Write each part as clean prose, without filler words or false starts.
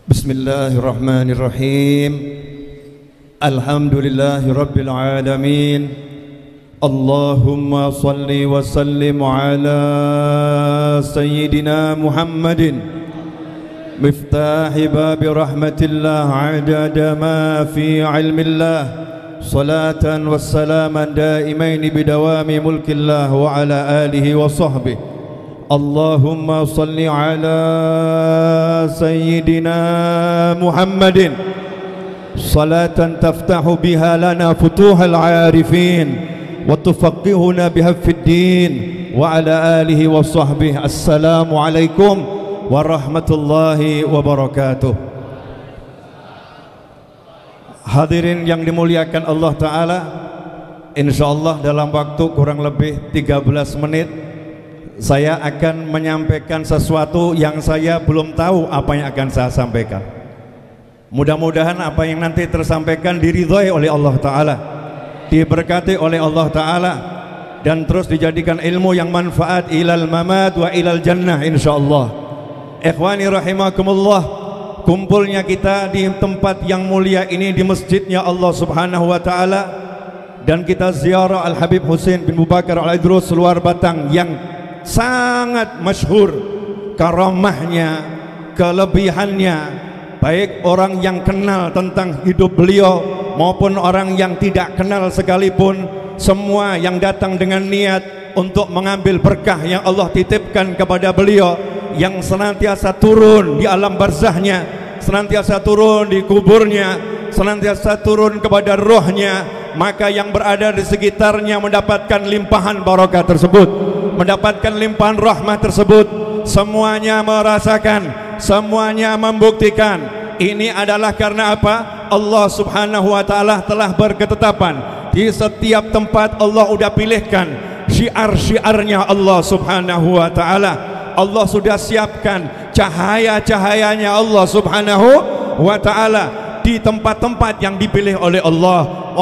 Bismillahirrahmanirrahim. Alhamdulillahi rabbil alamin. Allahumma salli wa sallim ala sayyidina Muhammadin miftahi babi rahmatillah adada ma fi ilmillah, salatan wassalaman daimaini bidawami mulkillah wa ala alihi wa sahbihi. Allahumma salli ala sayyidina Muhammadin salatan taftahu biha lana futuhal arifin wa tufaqihuna biha fid din wa ala alihi wa sahbihi. Assalamu alaikum warahmatullahi wabarakatuh. Hadirin yang dimuliakan Allah Ta'ala, insyaallah dalam waktu kurang lebih 13 menit saya akan menyampaikan sesuatu yang saya belum tahu apa yang akan saya sampaikan. Mudah-mudahan apa yang nanti tersampaikan diridhoi oleh Allah Ta'ala, diberkati oleh Allah Ta'ala, dan terus dijadikan ilmu yang manfaat ilal mamat wa ilal jannah insyaallah. Ikhwani rahimakumullah, kumpulnya kita di tempat yang mulia ini di masjidnya Allah Subhanahu wa Ta'ala, dan kita ziarah Al-Habib Husain bin Abu Bakar Al-Idrus luar Batang yang sangat masyhur karamahnya, kelebihannya, baik orang yang kenal tentang hidup beliau maupun orang yang tidak kenal sekalipun. Semua yang datang dengan niat untuk mengambil berkah yang Allah titipkan kepada beliau, yang senantiasa turun di alam barzahnya, senantiasa turun di kuburnya, senantiasa turun kepada rohnya, maka yang berada di sekitarnya mendapatkan limpahan barokah tersebut, mendapatkan limpahan rahmat tersebut. Semuanya merasakan, semuanya membuktikan ini adalah karena apa? Allah Subhanahu wa Ta'ala telah berketetapan di setiap tempat. Allah sudah pilihkan syiar-syiarnya Allah Subhanahu wa Ta'ala. Allah sudah siapkan cahaya-cahayanya Allah Subhanahu wa Ta'ala di tempat-tempat yang dipilih oleh Allah,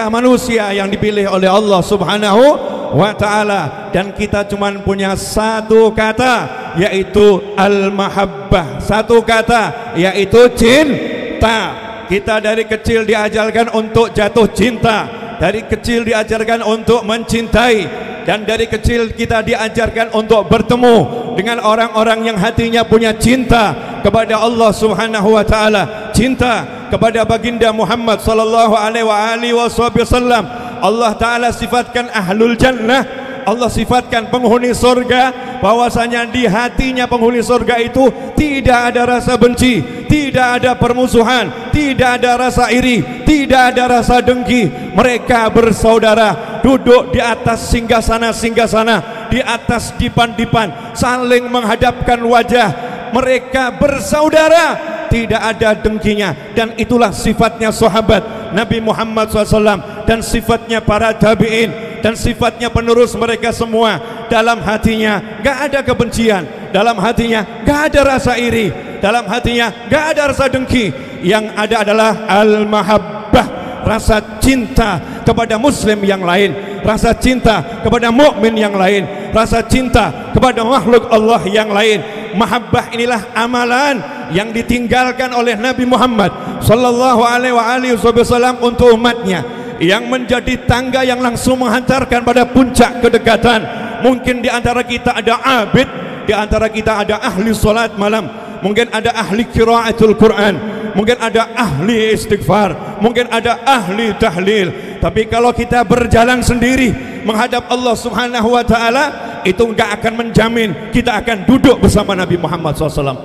manusia yang dipilih oleh Allah Subhanahu wa Ta'ala. Dan kita cuman punya satu kata, yaitu al-mahabbah, satu kata, yaitu cinta. Kita dari kecil diajarkan untuk jatuh cinta, dari kecil diajarkan untuk mencintai, dan dari kecil kita diajarkan untuk bertemu dengan orang-orang yang hatinya punya cinta kepada Allah Subhanahu wa Ta'ala, cinta kepada baginda Muhammad sallallahu alaihi wasallam. Allah Ta'ala sifatkan ahlul jannah, Allah sifatkan penghuni surga, bahwasanya di hatinya penghuni surga itu tidak ada rasa benci, tidak ada permusuhan, tidak ada rasa iri, tidak ada rasa dengki. Mereka bersaudara, duduk di atas singgasana-singgasana, di atas dipan-dipan, saling menghadapkan wajah. Mereka bersaudara, tidak ada dengkinya. Dan itulah sifatnya sahabat Nabi Muhammad SAW, dan sifatnya para tabi'in, dan sifatnya penerus mereka semua. Dalam hatinya gak ada kebencian, dalam hatinya gak ada rasa iri, dalam hatinya gak ada rasa dengki. Yang ada adalah al-mahabbah, rasa cinta kepada muslim yang lain, rasa cinta kepada mukmin yang lain, rasa cinta kepada makhluk Allah yang lain. Mahabbah inilah amalan yang ditinggalkan oleh Nabi Muhammad sallallahu alaihi wasallam untuk umatnya, yang menjadi tangga yang langsung menghantarkan pada puncak kedekatan. Mungkin di antara kita ada abid, di antara kita ada ahli salat malam, mungkin ada ahli qiraatul Quran, mungkin ada ahli istighfar, mungkin ada ahli tahlil. Tapi kalau kita berjalan sendiri menghadap Allah Subhanahu wa Ta'ala, itu enggak akan menjamin kita akan duduk bersama Nabi Muhammad SAW,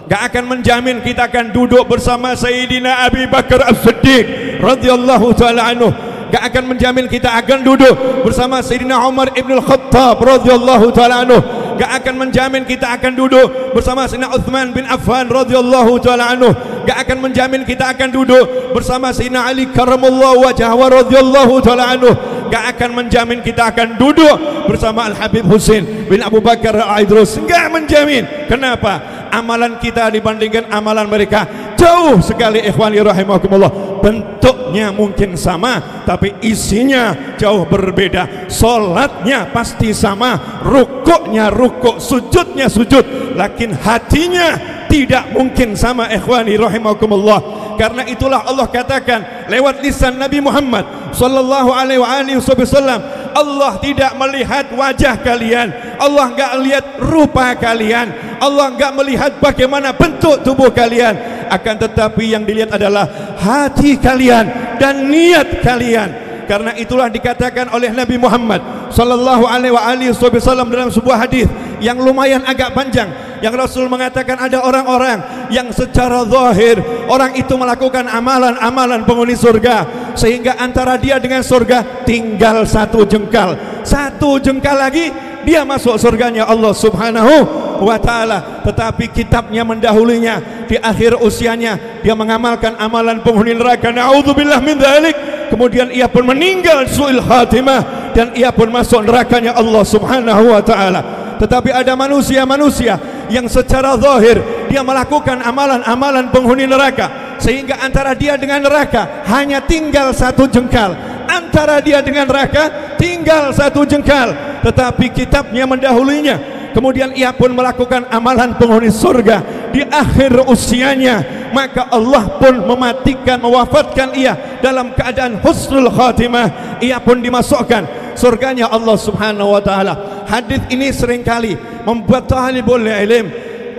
enggak akan menjamin kita akan duduk bersama Sayyidina Abi Bakar As-Siddiq radhiyallahu ta'ala anhu, enggak akan menjamin kita akan duduk bersama Sayyidina Umar ibn Al-Khattab radhiyallahu ta'ala anhu, enggak akan menjamin kita akan duduk bersama Sayyidina Uthman bin Affan radhiyallahu ta'ala anhu, enggak akan menjamin kita akan duduk bersama Sayyidina Ali karramallahu wajhahu radhiyallahu ta'ala anhu, enggak akan menjamin kita akan duduk bersama Al-Habib Husain bin Abu Bakar Al-Idrus, enggak menjamin. Kenapa? Amalan kita dibandingkan amalan mereka jauh sekali. Ikhwani rahimakumullah, bentuknya mungkin sama tapi isinya jauh berbeda. Salatnya pasti sama, rukuknya rukuk, sujudnya sujud, lakin hatinya tidak mungkin sama, ikhwani rahimakumullah. Karena itulah Allah katakan lewat lisan Nabi Muhammad sallallahu alaihi wasallam, Allah tidak melihat wajah kalian, Allah enggak lihat rupa kalian, Allah enggak melihat bagaimana bentuk tubuh kalian, akan tetapi yang dilihat adalah hati kalian dan niat kalian. Karena itulah dikatakan oleh Nabi Muhammad sallallahu alaihi wasallam dalam sebuah hadis yang lumayan agak panjang, yang Rasul mengatakan ada orang-orang yang secara zahir orang itu melakukan amalan-amalan penghuni surga, sehingga antara dia dengan surga tinggal satu jengkal lagi dia masuk surganya Allah subhanahu wa ta'ala. Tetapi kitabnya mendahulunya, di akhir usianya dia mengamalkan amalan penghuni neraka, na'udzubillah min dzalik. Kemudian ia pun meninggal su'il khatimah dan ia pun masuk nerakanya Allah subhanahu wa ta'ala. Tetapi ada manusia-manusia yang secara zahir dia melakukan amalan-amalan penghuni neraka, sehingga antara dia dengan neraka hanya tinggal satu jengkal, antara dia dengan neraka tinggal satu jengkal, tetapi kitabnya mendahulunya. Kemudian ia pun melakukan amalan penghuni surga di akhir usianya, maka Allah pun mematikan, mewafatkan ia dalam keadaan husnul khatimah. Ia pun dimasukkan surganya Allah subhanahu wa ta'ala. Hadis ini seringkali membuat talibul ilm,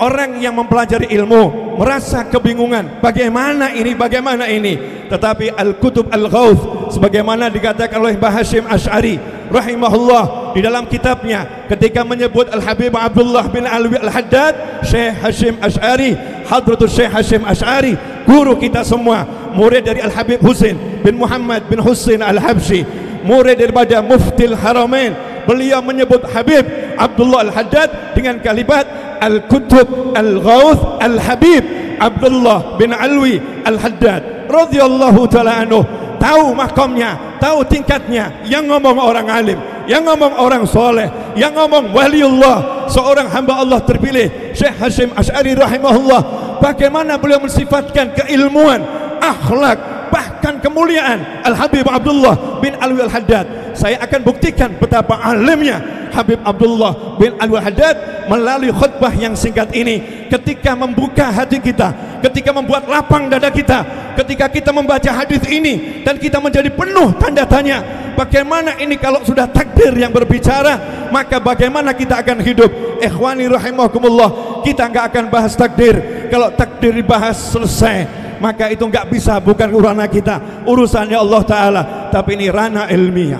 orang yang mempelajari ilmu, merasa kebingungan, bagaimana ini. Tetapi Al-Kutub Al-Ghawth, sebagaimana dikatakan oleh Mbah Hashim Asy'ari rahimahullah di dalam kitabnya, ketika menyebut Al-Habib Abdullah bin Alwi Al-Haddad, Syekh Hashim Asy'ari, Hadratus Syekh Hashim Asy'ari, guru kita semua, murid dari Al-Habib Husain bin Muhammad bin Husain Al-Habsyi, murid daripada Muftil Haramain, beliau menyebut Habib Abdullah Al-Haddad dengan kalimat Al-Kutub Al-Ghawth Al-Habib Abdullah bin Alwi Al-Haddad radhiyallahu ta'ala anhu. Tahu makamnya, tahu tingkatnya, yang ngomong orang alim, yang ngomong orang soleh, yang ngomong waliullah, seorang hamba Allah terpilih, Syekh Hashim Asy'ari rahimahullah. Bagaimana beliau mensifatkan keilmuan, akhlak, bahkan kemuliaan Al-Habib Abdullah bin Alwi Al-Haddad. Saya akan buktikan betapa alimnya Habib Abdullah bin Alwi Al-Haddad melalui khutbah yang singkat ini, ketika membuka hati kita, ketika membuat lapang dada kita, ketika kita membaca hadis ini dan kita menjadi penuh tanda tanya, bagaimana ini kalau sudah takdir yang berbicara, maka bagaimana kita akan hidup? Ikhwani rahimakumullah, kita enggak akan bahas takdir. Kalau takdir dibahas selesai, maka itu enggak bisa, bukan urusan kita, urusannya Allah Ta'ala. Tapi ini ranah ilmiah,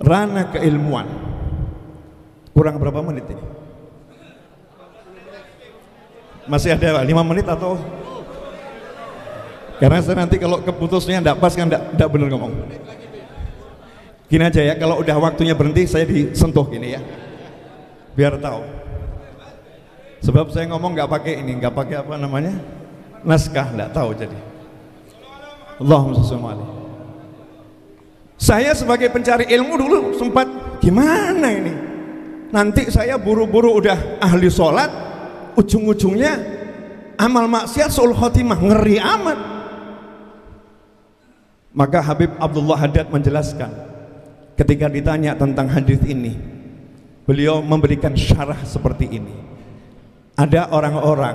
ranah keilmuan. Kurang berapa menit ini? Masih ada 5 menit atau? Karena saya nanti kalau keputusnya enggak pas kan enggak benar ngomong. Gini aja ya, kalau udah waktunya berhenti saya disentuh gini ya, biar tahu. Sebab saya ngomong nggak pakai ini, nggak pakai apa namanya, naskah, nggak tahu. Jadi Allahumma sholli alaihi. Saya sebagai pencari ilmu dulu sempat gimana ini, nanti saya buru-buru udah ahli sholat, ujung-ujungnya amal maksiat su'ul khotimah, ngeri amat. Maka Habib Abdullah Haddad menjelaskan, ketika ditanya tentang hadis ini, beliau memberikan syarah seperti ini. Ada orang-orang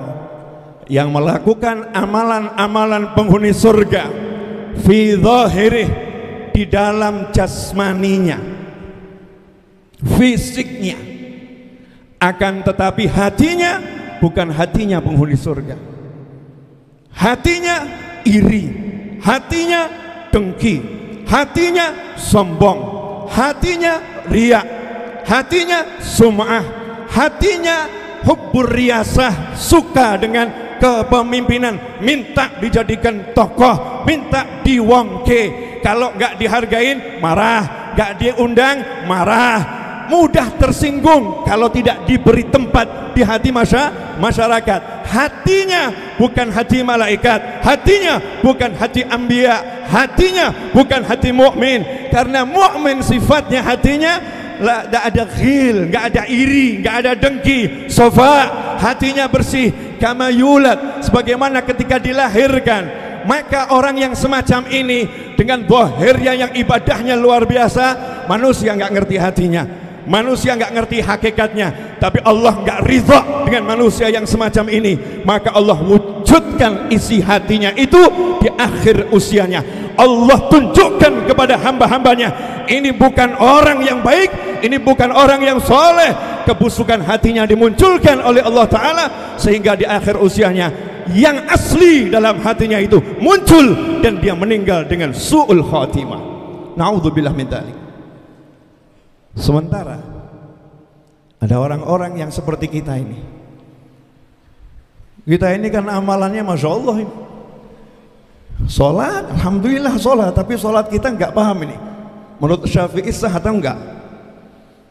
yang melakukan amalan-amalan penghuni surga fi dhahirih, di dalam jasmaninya, fisiknya, akan tetapi hatinya bukan hatinya penghuni surga. Hatinya iri, hatinya dengki, hatinya sombong, hatinya riya, hatinya sum'ah, hatinya hubbur riyasah, suka dengan kepemimpinan, minta dijadikan tokoh, minta diwongke. Kalau nggak dihargain marah, nggak diundang marah, mudah tersinggung kalau tidak diberi tempat di hati masyarakat. Hatinya bukan hati malaikat, hatinya bukan hati anbiya, hatinya bukan hati mukmin. Karena mukmin sifatnya hatinya tidak ada ghil, nggak ada iri, nggak ada dengki, sofa, hatinya bersih, kama yulad, sebagaimana ketika dilahirkan. Maka orang yang semacam ini dengan zahirnya yang ibadahnya luar biasa, manusia nggak ngerti hatinya. Manusia nggak ngerti hakikatnya, tapi Allah nggak ridha dengan manusia yang semacam ini. Maka Allah wujudkan isi hatinya itu di akhir usianya. Allah tunjukkan kepada hamba-hambanya, ini bukan orang yang baik, ini bukan orang yang soleh. Kebusukan hatinya dimunculkan oleh Allah Ta'ala, sehingga di akhir usianya yang asli dalam hatinya itu muncul, dan dia meninggal dengan su'ul khatimah. Na'udzubillah min dzalik. Sementara ada orang-orang yang seperti kita ini. Kita ini kan amalannya Masya Allah ini. Sholat, alhamdulillah sholat, tapi sholat kita nggak paham ini. Menurut Syafi'i sah atau enggak?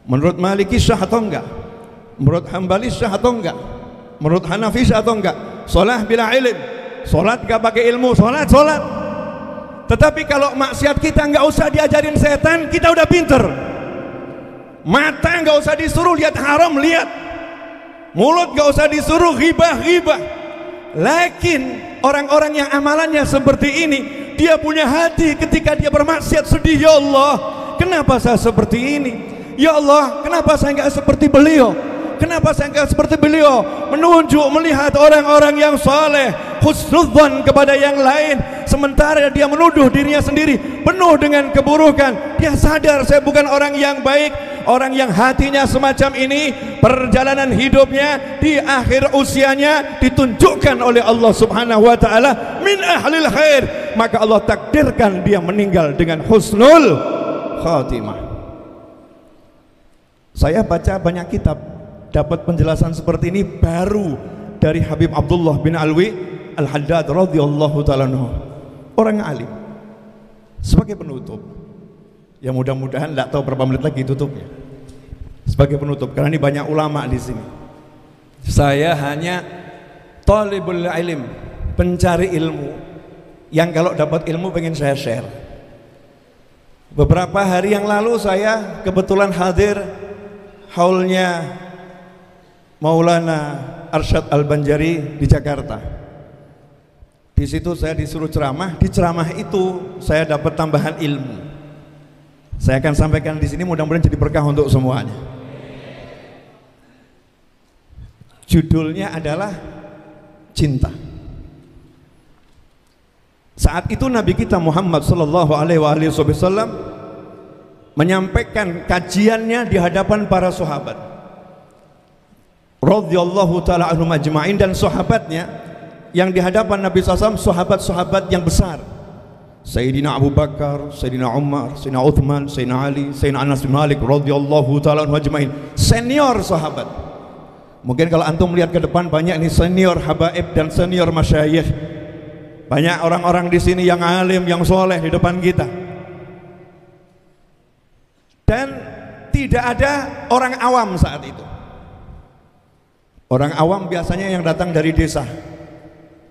Menurut Maliki sah atau enggak? Menurut Hambali sah atau enggak? Menurut Hanafi sah atau enggak? Sholat bila ilm, sholat nggak pakai ilmu, sholat. Tetapi kalau maksiat kita nggak usah diajarin setan, kita udah pinter. Mata nggak usah disuruh lihat haram, lihat. Mulut nggak usah disuruh ghibah. Lakin orang-orang yang amalannya seperti ini, dia punya hati ketika dia bermaksiat sedih. Ya Allah, kenapa saya seperti ini? Ya Allah, kenapa saya nggak seperti beliau? Kenapa saya nggak seperti beliau? Menunjuk melihat orang-orang yang saleh, husnudzan kepada yang lain, sementara dia menuduh dirinya sendiri penuh dengan keburukan. Dia sadar saya bukan orang yang baik. Orang yang hatinya semacam ini, perjalanan hidupnya di akhir usianya ditunjukkan oleh Allah Subhanahu wa taala min ahlil khair, maka Allah takdirkan dia meninggal dengan husnul khatimah. Saya baca banyak kitab, dapat penjelasan seperti ini baru dari Habib Abdullah bin Alwi Al-Haddad radhiyallahu ta'ala anhu, orang alim. Sebagai penutup, ya mudah-mudahan tidak tahu berapa menit lagi tutupnya. Sebagai penutup, karena ini banyak ulama di sini. Saya hanya talibul ilm, pencari ilmu, yang kalau dapat ilmu pengen saya share. Beberapa hari yang lalu saya kebetulan hadir haulnya Maulana Arsyad Al-Banjari di Jakarta. Di situ saya disuruh ceramah. Di ceramah itu saya dapat tambahan ilmu. Saya akan sampaikan di sini, mudah-mudahan jadi berkah untuk semuanya. Judulnya adalah cinta. Saat itu Nabi kita Muhammad sallallahu alaihi wasallam menyampaikan kajiannya di hadapan para sahabat radhiyallahu taala anhum ajma'in, dan sahabatnya yang di hadapan Nabi SAW sahabat-sahabat yang besar. Sayyidina Abu Bakar, Sayyidina Umar, Sayyidina Uthman, Sayyidina Ali, Sayyidina Anas bin Malik radhiyallahu ta'ala anhu ajma'in. Senior sahabat. Mungkin kalau antum melihat ke depan banyak nih senior habaib dan senior masyayikh. Banyak orang-orang di sini yang alim, yang soleh di depan kita. Dan tidak ada orang awam saat itu. Orang awam biasanya yang datang dari desa.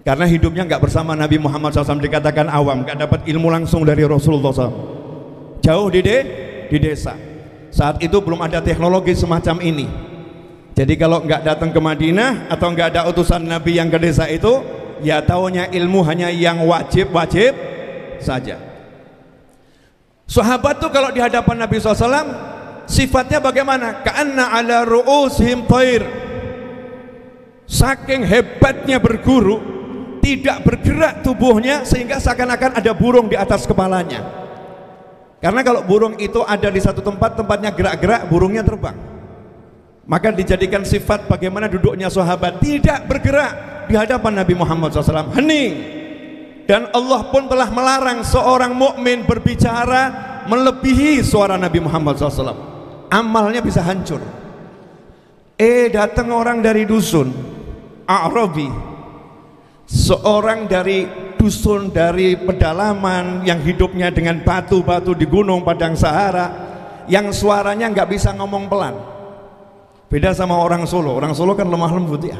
Karena hidupnya nggak bersama Nabi Muhammad SAW, dikatakan awam, nggak dapat ilmu langsung dari Rasulullah SAW. Jauh di desa. Saat itu belum ada teknologi semacam ini. Jadi kalau nggak datang ke Madinah atau nggak ada utusan Nabi yang ke desa itu, ya taunya ilmu hanya yang wajib saja. Sahabat tuh kalau di hadapan Nabi SAW sifatnya bagaimana? Ka'anna ala ru'usihim thair. Saking hebatnya berguru, tidak bergerak tubuhnya sehingga seakan-akan ada burung di atas kepalanya. Karena kalau burung itu ada di satu tempat, tempatnya gerak-gerak, burungnya terbang. Maka dijadikan sifat bagaimana duduknya sahabat, tidak bergerak di hadapan Nabi Muhammad SAW, hening. Dan Allah pun telah melarang seorang mukmin berbicara melebihi suara Nabi Muhammad SAW. Amalnya bisa hancur. Datang orang dari dusun A'rabi, seorang dari dusun, dari pedalaman yang hidupnya dengan batu-batu di gunung padang Sahara, yang suaranya nggak bisa ngomong pelan. Beda sama orang Solo. Orang Solo kan lemah lembut ya.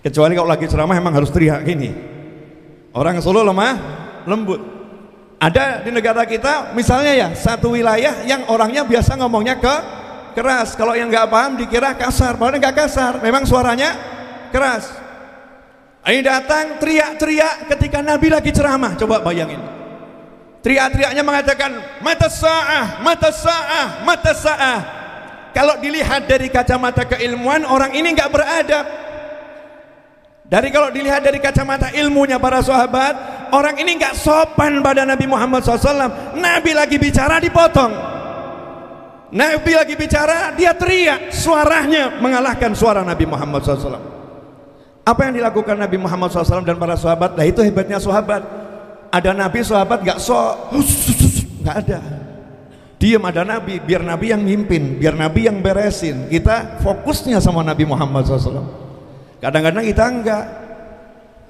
Kecuali kalau lagi ceramah emang harus teriak gini. Orang Solo lemah lembut. Ada di negara kita misalnya ya satu wilayah yang orangnya biasa ngomongnya keras. Kalau yang nggak paham dikira kasar, padahal nggak kasar. Memang suaranya keras. Ini datang teriak-teriak ketika Nabi lagi ceramah. Coba bayangin. Teriak-teriaknya mengatakan mata sa'ah, mata sa'ah, mata sa'ah. kalau dilihat dari kacamata keilmuan, orang ini nggak beradab. Kalau dilihat dari kacamata ilmunya para sahabat, orang ini nggak sopan pada Nabi Muhammad SAW. Nabi lagi bicara dipotong, Nabi lagi bicara dia teriak, suaranya mengalahkan suara Nabi Muhammad SAW. Apa yang dilakukan Nabi Muhammad SAW dan para sahabat? Nah itu hebatnya sahabat. Ada Nabi, sahabat nggak nggak ada. Diam, ada Nabi, biar Nabi yang mimpin, biar Nabi yang beresin. Kita fokusnya sama Nabi Muhammad SAW. Kadang-kadang kita enggak.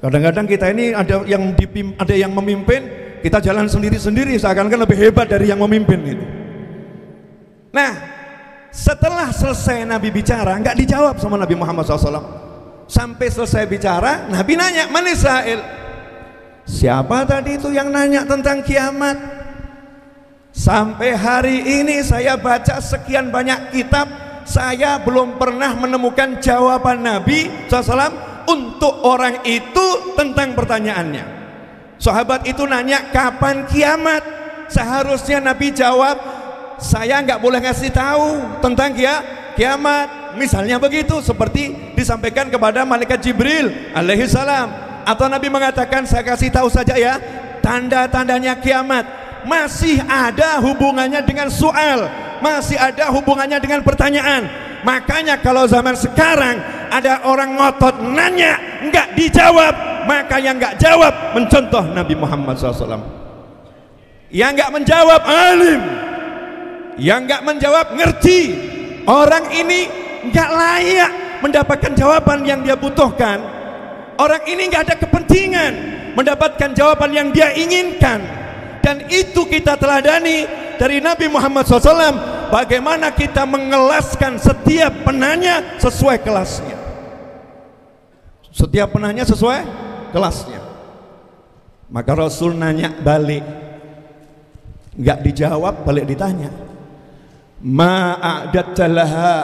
Kadang-kadang kita ini ada yang memimpin, kita jalan sendiri-sendiri seakan-akan lebih hebat dari yang memimpin itu. Nah, setelah selesai Nabi bicara, enggak dijawab sama Nabi Muhammad SAW. Sampai selesai bicara, Nabi nanya, "Man sa'il?" Siapa tadi itu yang nanya tentang kiamat? Sampai hari ini saya baca sekian banyak kitab, saya belum pernah menemukan jawaban Nabi SAW untuk orang itu tentang pertanyaannya. Sahabat itu nanya kapan kiamat, seharusnya Nabi jawab, saya nggak boleh ngasih tahu tentang kiamat. Misalnya begitu, seperti disampaikan kepada malaikat Jibril alaihissalam. Atau Nabi mengatakan, saya kasih tahu saja ya, tanda-tandanya kiamat. Masih ada hubungannya dengan soal, masih ada hubungannya dengan pertanyaan. Makanya kalau zaman sekarang ada orang ngotot nanya nggak dijawab, maka yang nggak jawab mencontoh Nabi Muhammad SAW. Yang nggak menjawab alim, yang nggak menjawab ngerti. Orang ini nggak layak mendapatkan jawaban yang dia butuhkan. Orang ini nggak ada kepentingan mendapatkan jawaban yang dia inginkan. Dan itu kita teladani dari Nabi Muhammad SAW, bagaimana kita mengelaskan setiap penanya sesuai kelasnya. Setiap penanya sesuai kelasnya. Maka Rasul nanya balik, nggak dijawab, balik ditanya, ma'a'adatta laha.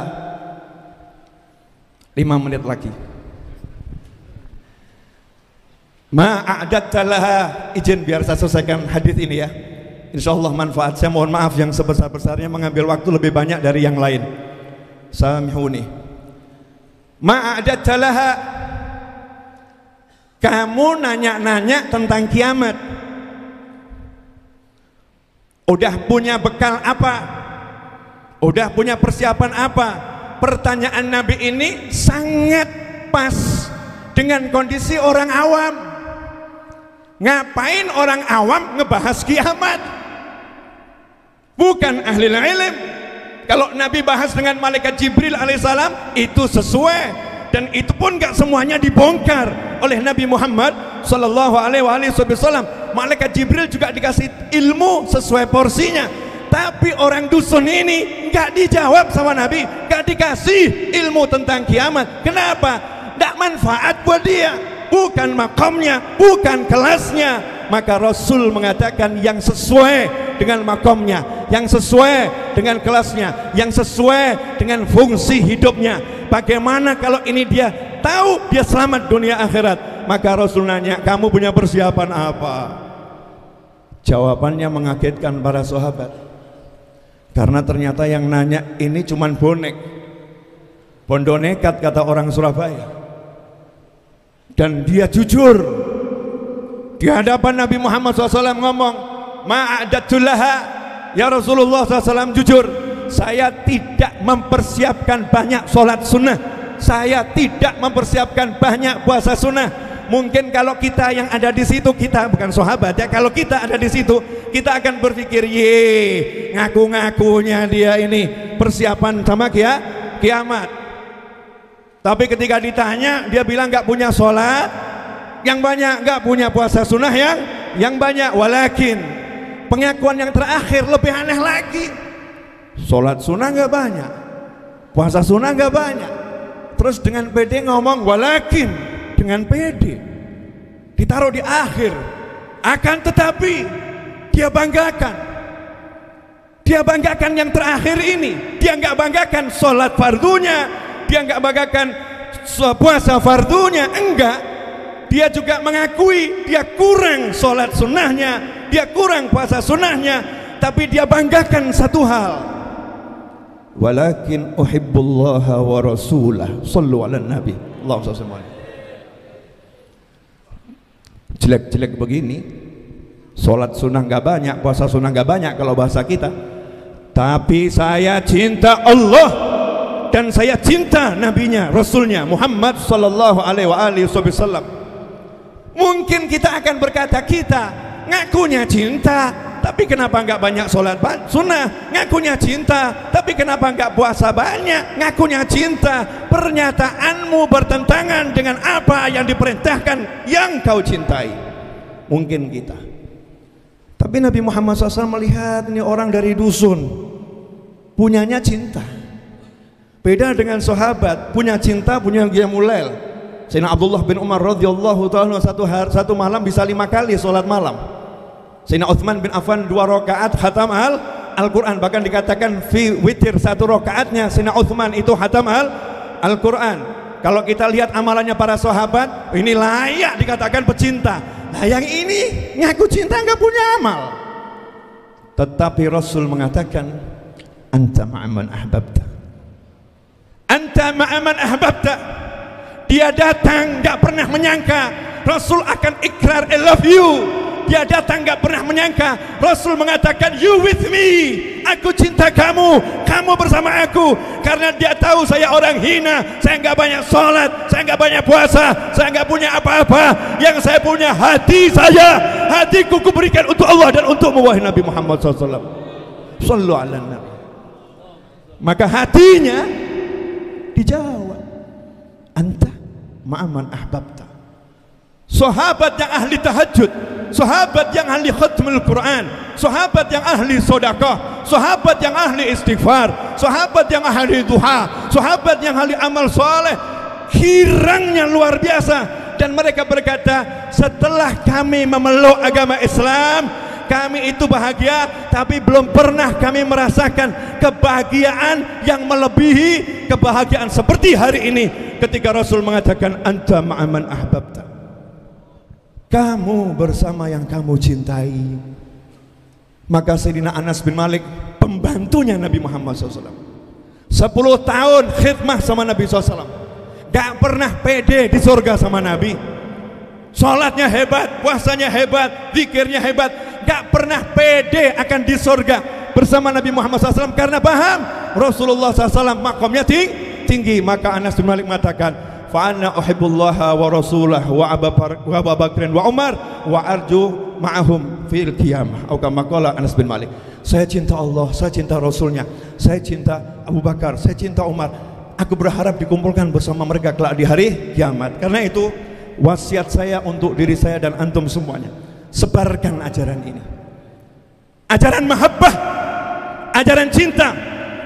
5 menit lagi. Ma'a'adatta laha. Izin biar saya selesaikan hadis ini ya. Insyaallah manfaat. Saya mohon maaf yang sebesar-besarnya mengambil waktu lebih banyak dari yang lain. Samihuni. Ma'a'adatta laha. Kamu nanya-nanya tentang kiamat, udah punya bekal apa? Udah punya persiapan apa? Pertanyaan Nabi ini sangat pas dengan kondisi orang awam. Ngapain orang awam ngebahas kiamat? Bukan ahli ilm. Kalau Nabi bahas dengan malaikat Jibril alaihissalam, itu sesuai, dan itu pun gak semuanya dibongkar oleh Nabi Muhammad sallallahu alaihi wasallam. Malaikat Jibril juga dikasih ilmu sesuai porsinya. Tapi orang dusun ini gak dijawab sama Nabi, gak dikasih ilmu tentang kiamat. Kenapa? Gak manfaat buat dia, bukan makamnya, bukan kelasnya. Maka Rasul mengatakan yang sesuai dengan makamnya, yang sesuai dengan kelasnya, yang sesuai dengan fungsi hidupnya. Bagaimana kalau ini dia tahu dia selamat dunia akhirat? Maka Rasul nanya, kamu punya persiapan apa? Jawabannya mengagetkan para sahabat, karena ternyata yang nanya ini cuman bonek, bondo nekat kata orang Surabaya. Dan dia jujur di hadapan Nabi Muhammad SAW ngomong, ma'adatulaha, ya Rasulullah SAW, jujur saya tidak mempersiapkan banyak sholat sunnah, saya tidak mempersiapkan banyak puasa sunnah. Mungkin kalau kita yang ada di situ, kita bukan sahabat ya, kalau kita ada di situ, kita akan berpikir, ye, ngaku-ngakunya dia ini persiapan sama kiamat. Tapi ketika ditanya, dia bilang nggak punya sholat yang banyak, nggak punya puasa sunnah yang banyak. Walakin pengakuan yang terakhir lebih aneh lagi. Sholat sunnah nggak banyak, puasa sunnah nggak banyak. Terus dengan pede ngomong walakin, dengan pede ditaruh di akhir. Akan tetapi dia banggakan yang terakhir ini. Dia nggak banggakan sholat fardunya, dia nggak banggakan puasa fardunya, enggak. Dia juga mengakui dia kurang sholat sunnahnya, dia kurang puasa sunnahnya, tapi dia banggakan satu hal, walakin uhibbullaha wa rasulah. Sallu ala nabi. Allahumma shalli alaihi. Jelek-jelek begini, sholat sunnah gak banyak, puasa sunnah gak banyak kalau bahasa kita, tapi saya cinta Allah dan saya cinta nabinya, rasulnya Muhammad sallallahu alaihi wasallam. Mungkin kita akan berkata, kita ngakunya cinta, tapi kenapa nggak banyak sholat sunnah? Ngakunya cinta, tapi kenapa nggak puasa banyak? Ngakunya cinta, pernyataanmu bertentangan dengan apa yang diperintahkan yang kau cintai. Mungkin kita, tapi Nabi Muhammad SAW melihat ini orang dari dusun, punyanya cinta. Beda dengan sahabat, punya cinta, punya qiyamul lail. Sayyidina Abdullah bin Umar radhiyallahu ta'ala satu malam bisa 5 kali sholat malam. Sayyidina Utsman bin Affan 2 rakaat khatam Al-Quran, bahkan dikatakan fi witir 1 rakaatnya Sayyidina Utsman itu khatam Al-Quran. Kalau kita lihat amalannya para sahabat, ini layak dikatakan pecinta. Nah yang ini ngaku cinta nggak punya amal. Tetapi Rasul mengatakan, anta ma'aman ahbabta, anta ma'aman ahbabta. Dia datang gak pernah menyangka Rasul akan ikrar I love you. Dia datang gak pernah menyangka Rasul mengatakan you with me, aku cinta kamu, kamu bersama aku. Karena dia tahu saya orang hina, saya gak banyak sholat, saya gak banyak puasa, saya gak punya apa-apa. Yang saya punya hati saya, hatiku kuberikan untuk Allah dan untuk wahai Nabi Muhammad SAW. Sallu ala nabi. Maka hatinya dijawab, anta ma'aman ahbabta. Sahabat yang ahli tahajud, sahabat yang ahli khatmul Quran, sahabat yang ahli sedekah, sahabat yang ahli istighfar, sahabat yang ahli duha, sahabat yang ahli amal soleh, kirangnya luar biasa. Dan mereka berkata, setelah kami memeluk agama Islam, kami itu bahagia, tapi belum pernah kami merasakan kebahagiaan yang melebihi kebahagiaan seperti hari ini ketika Rasul mengatakan anta ma'aman ahbabta, kamu bersama yang kamu cintai. Maka Sayyidina Anas bin Malik, pembantunya Nabi Muhammad SAW, 10 tahun khidmah sama Nabi SAW, gak pernah pede di surga sama Nabi. Sholatnya hebat, puasanya hebat, zikirnya hebat, gak pernah pede akan di surga bersama Nabi Muhammad SAW karena paham Rasulullah SAW makomnya tinggi. Maka Anas bin Malik mengatakan, fa anna uhibbullaha wa rasulah wa Abu Bakrin wa Umar wa arju ma'ahum fil qiyamah. Atau kama qala Anas bin Malik, saya cinta Allah, saya cinta Rasulnya, saya cinta Abu Bakar, saya cinta Umar, aku berharap dikumpulkan bersama mereka kelak di hari kiamat. Karena itu wasiat saya untuk diri saya dan antum semuanya, sebarkan ajaran ini, ajaran mahabbah, ajaran cinta.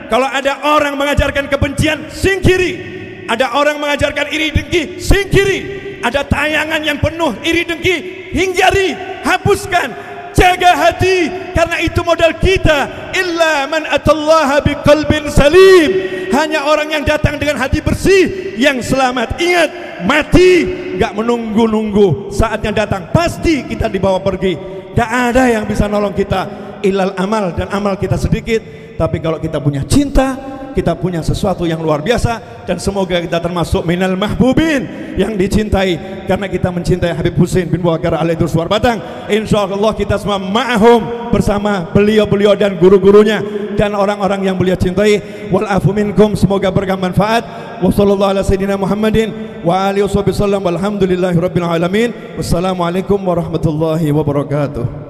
Kalau ada orang mengajarkan kebencian, singkiri. Ada orang mengajarkan iri dengki, singkiri. Ada tayangan yang penuh iri dengki, hindari, hapuskan. Jaga hati, karena itu modal kita. Illa man atallaha biqalbin salim. Hanya orang yang datang dengan hati bersih yang selamat. Ingat, mati gak menunggu-nunggu, saatnya datang pasti kita dibawa pergi. Gak ada yang bisa nolong kita ilal amal, dan amal kita sedikit. Tapi kalau kita punya cinta, kita punya sesuatu yang luar biasa. Dan semoga kita termasuk minal mahbubin, yang dicintai, karena kita mencintai Habib Husain bin Bakar alaihi suwar batang. Insyaallah kita semua ma'ahum, bersama beliau-beliau dan guru-gurunya dan orang-orang yang beliau cintai. Wal afu minkum, semoga bermanfaat. Wa sallallahu ala sayyidina Muhammadin wa alihi wasallam. Walhamdulillahi rabbil alamin. Wassalamualaikum warahmatullahi wabarakatuh.